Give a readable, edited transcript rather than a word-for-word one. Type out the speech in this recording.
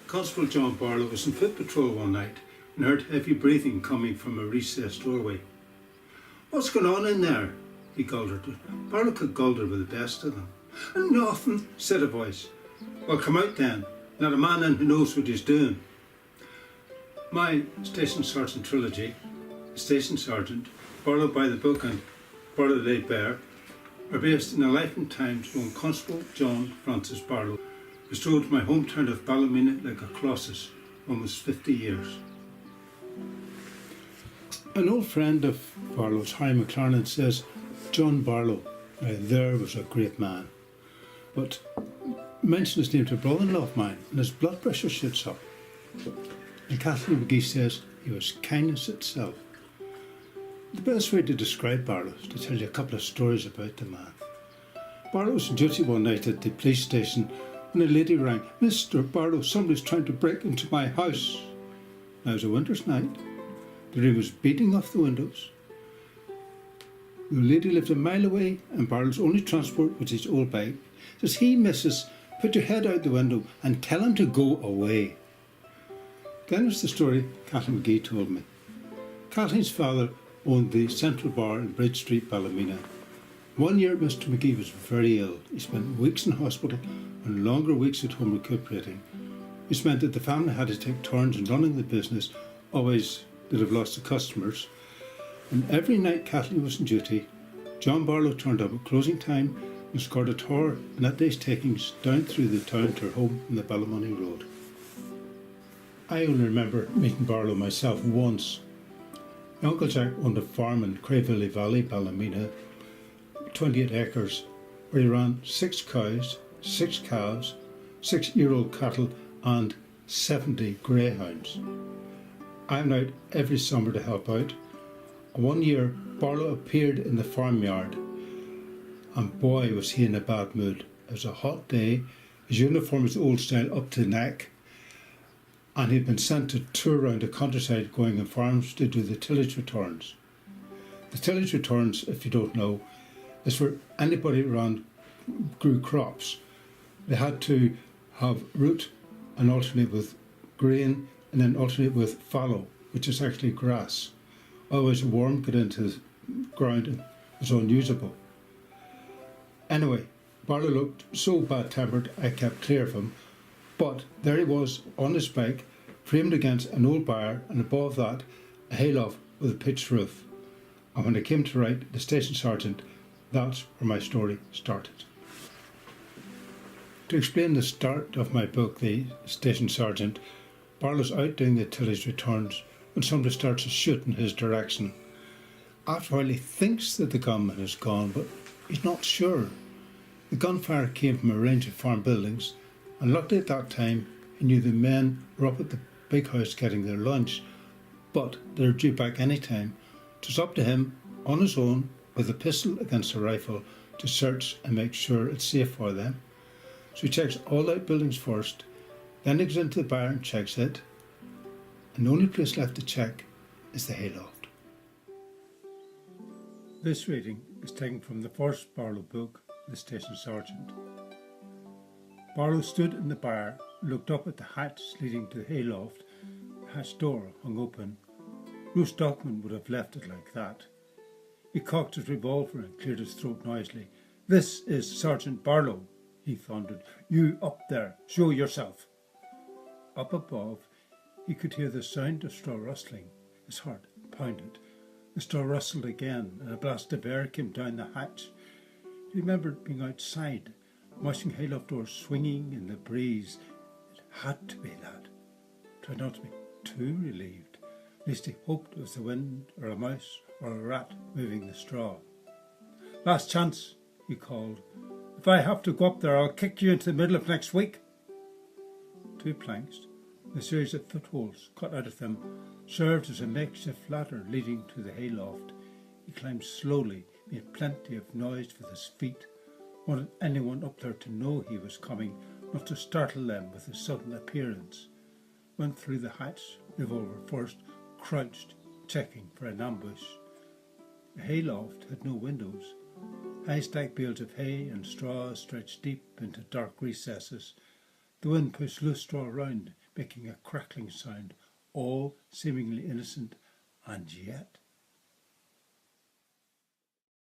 Constable John Barlow was on foot patrol one night and heard heavy breathing coming from a recessed doorway. "What's going on in there?" he guldered. Barlow could gulder with the best of them. "Nothing," said a voice. "Well, come out then. Not a man in who knows what he's doing." My Station Sergeant Trilogy, Station Sergeant, Barlow by the book and Barlow laid bare, are based in the life and times when Constable John Francis Barlow restored my hometown of Ballymena like a colossus, almost 50 years. An old friend of Barlow's, Harry McLaren, says John Barlow, there was a great man, but mention his name to a brother-in-law of mine and his blood pressure shoots up. And Kathleen McGee says he was kindness itself. The best way to describe Barlow is to tell you a couple of stories about the man. Barlow was on duty one night at the police station when a lady rang, "Mr. Barlow, somebody's trying to break into my house." Now it was a winter's night. The rain was beating off the windows. The lady lived a mile away and Barlow's only transport was his old bike. Says, "He, missus, put your head out the window and tell him to go away." Then was the story Kathleen McGee told me. Kathleen's father owned the Central Bar in Bridge Street, Ballymena. One year Mr. McGee was very ill. He spent weeks in hospital and longer weeks at home recuperating, which meant that the family had to take turns in running the business, always they'd have lost the customers. And every night Kathleen was on duty, John Barlow turned up at closing time and escorted her and that day's takings down through the town to her home on the Ballymoney Road. I only remember meeting Barlow myself once. My Uncle Jack owned a farm in Crayville Valley, Ballymena, 28 acres, where he ran 6 cows, 6 calves, 6-year-old cattle and 70 greyhounds. I went out every summer to help out. One year Barlow appeared in the farmyard and boy was he in a bad mood. It was a hot day, his uniform was old style up to the neck, and he'd been sent to tour around the countryside going on farms to do the tillage returns. The tillage returns, if you don't know, is where anybody around grew crops. They had to have root and alternate with grain and then alternate with fallow, which is actually grass. Otherwise a worm got into the ground and was unusable. Anyway, Barlow looked so bad-tempered I kept clear of him, but there he was on his bike, framed against an old byre, and above that a hayloft with a pitched roof. And when I came to write the station sergeant, that's where my story started. To explain the start of my book, The Station Sergeant, Barlow's out doing the tillage returns when somebody starts to shoot in his direction. After a while he thinks that the gunman is gone, but he's not sure. The gunfire came from a range of farm buildings, and luckily at that time he knew the men were up at the big house getting their lunch, but they're due back any time. It was up to him, on his own, with a pistol against a rifle, to search and make sure it's safe for them. So he checks all outbuildings first, then he goes into the byre and checks it, and the only place left to check is the hayloft. This reading is taken from the first Barlow book, The Station Sergeant. Barlow stood in the byre, looked up at the hatch leading to the hayloft. The hatch door hung open. No stockman would have left it like that. He cocked his revolver and cleared his throat noisily. "This is Sergeant Barlow," he thundered. "You up there, show yourself." Up above, he could hear the sound of straw rustling. His heart pounded. The straw rustled again, and a blast of air came down the hatch. He remembered being outside, watching hayloft doors swinging in the breeze. It had to be that. Tried not to be too relieved, lest he hoped it was the wind or a mouse or a rat moving the straw. "Last chance," he called. "If I have to go up there, I'll kick you into the middle of next week." 2 planks, with a series of footholes cut out of them, served as a makeshift ladder leading to the hayloft. He climbed slowly, made plenty of noise with his feet, wanted anyone up there to know he was coming, not to startle them with his sudden appearance. Went through the hatch, revolver first, crouched, checking for an ambush. The hayloft had no windows. High stacked bales of hay and straw stretched deep into dark recesses. The wind pushed loose straw around, making a crackling sound, all seemingly innocent and yet